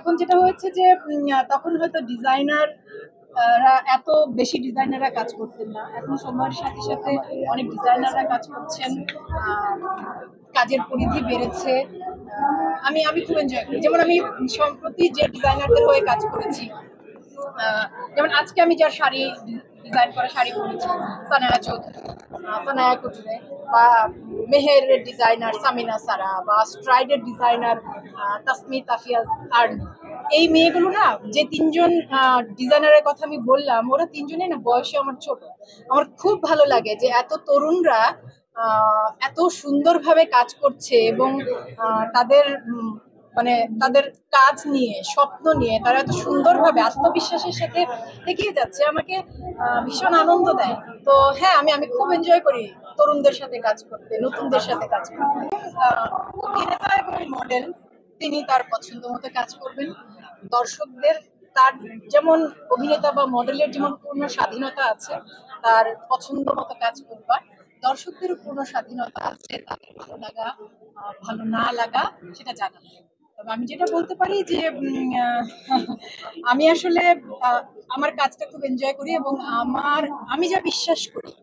তখন যেটা হয়েছে যে তখন হয়তো ডিজাইনার এত বেশি ডিজাইনাররা কাজ করতেন না। এখন সময়ের সাথে সাথে অনেক ডিজাইনাররা কাজ করছেন, কাজের পরিধি বেড়েছে। আমি আমি খুব এনজয় করি। যেমন আমি সম্প্রতি যে ডিজাইনারদের হয়ে কাজ করেছি, যেমন আজকে আমি যার শাড়ি ডিজাইন করা শাড়ি পরেছি, সানায়া চৌধুরী, সানায়া কুটুরে, বা মেহেরের ডিজাইনার সামিনা সারা, বা স্ট্রাইডের ডিজাইনার তাসমিত আফিয়া আর্নি। এই মেয়েগুলো না, যে তিনজন ডিজাইনারের কথা আমি বললাম, ওরা তিনজনেই না বয়সে আমার ছোট। আমার খুব ভালো লাগে যে এত তরুণরা এত সুন্দরভাবে কাজ করছে, এবং তাদের মানে তাদের কাজ নিয়ে, স্বপ্ন নিয়ে তারা এত সুন্দরভাবে আত্মবিশ্বাসের সাথে এগিয়ে যাচ্ছে, আমাকে ভীষণ আনন্দ দেয়। তো হ্যাঁ, আমি আমি খুব এনজয় করি তরুণদের সাথে কাজ করতে, নতুনদের সাথে কাজ করতে। অভিনেতা এবং মডেল, তিনি তার পছন্দ মতো কাজ করবেন। দর্শকদের তার যেমন অভিনেতা বা মডেলের যেমন পূর্ণ স্বাধীনতা আছে তার পছন্দ মতো কাজ করবার, দর্শকদেরও পূর্ণ স্বাধীনতা আছে তাদের ভালো লাগা, ভালো না লাগা সেটা জানা। তবে আমি যেটা বলতে পারি যে আমি আসলে আমার কাজটা খুব এনজয় করি, এবং আমি যা বিশ্বাস করি,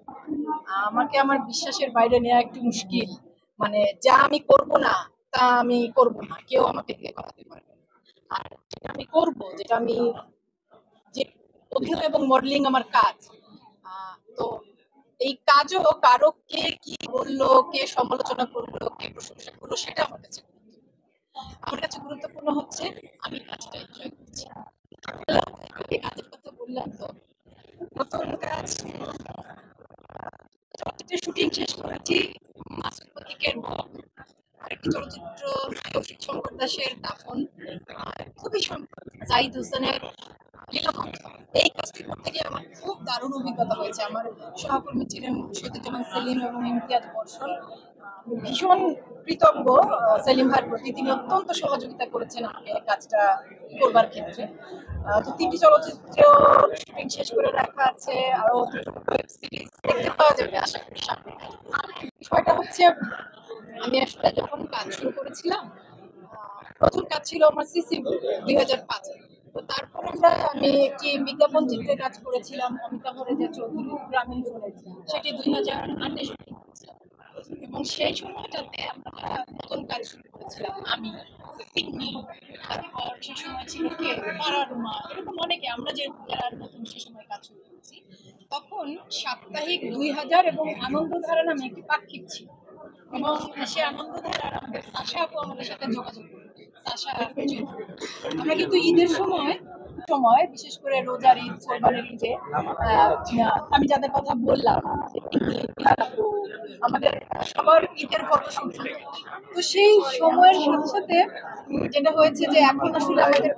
আমাকে আমার বিশ্বাসের বাইরে নেওয়া একটু মুশকিল। মানে যা আমি করব না তা আমি করব না, কেউ আমাকে দিয়ে করাতে পারবে না। আর যেটা আমি করব, যেটা আমি, যে অভিনয় এবং মডেলিং আমার কাজ, তো এই কাজও কারো কে কি বললো, কে সমালোচনা করলো, কে প্রশংসা করলো, সেটা আমার কাছে গুরুত্বপূর্ণ হচ্ছে আমি কাজটা এনজয় করছি। এই কাজের কথা বললাম, তো প্রথম কাজ চলচ্চিত্রের শুটিং শেষ করেছি, মাসুদ প্রতীকের বক, আরেকটি চলচ্চিত্র কৌশিক শঙ্কর দাসের দাফন, খুবই সম্প্রতি জাহিদ হোসেনের লীলাবন্ত। এই কাজটি করতে গিয়ে আমার খুব দারুণ অভিজ্ঞতা হয়েছে। আমার সহকর্মী ছিলেন সতীজামান সেলিম এবং ইমতিয়াজ বর্ষণ। ভীষণ কৃতজ্ঞ সেলিম ভাইয়ের প্রতি, তিনি অত্যন্ত সহযোগিতা করেছেন আমাকে কাজটা করবার ক্ষেত্রে। তো 3টি চলচ্চিত্র শুটিং শেষ করে রাখা আছে, আরো ওয়েব সিরিজ দেখতে পাওয়া যাবে আশা করি সামনে। বিষয়টা হচ্ছে, আমি আসলে যখন কাজ শুরু করেছিলাম, প্রথম কাজ ছিল আমার সিসি 2005। তো তারপর আমি একটি বিজ্ঞাপন চিত্রে কাজ করেছিলাম অমিতাভ রেজা চৌধুরী গ্রামীণ ফোনে, সেটি 2008 করেছিলাম। এবং সেই সময়টাতে আমরা নতুন কাজ শুরু করেছিলাম, আমি পিন্নি, তারপর সে সময় ছিল কে পারারুমা, এরকম অনেকে, আমরা যে যারা নতুন সে সময় কাজ শুরু করেছি, তখন সাপ্তাহিক 2000 এবং আনন্দধারা নামে একটি পাক্ষিক ছিল। এবং সে আনন্দধারার আমাদের সাশা আপু আমাদের সাথে যোগাযোগ করে, সাশা আমরা কিন্তু ঈদের সময় সময় বিশেষ করে রোজার ঈদ, কোরবানির ঈদে, আমি যাদের কথা বললাম, আমাদের সবার ঈদের ফটোশুট, তো সেই সময়ের সাথে সাথে যেটা হয়েছে যে এখন আসলে আমাদের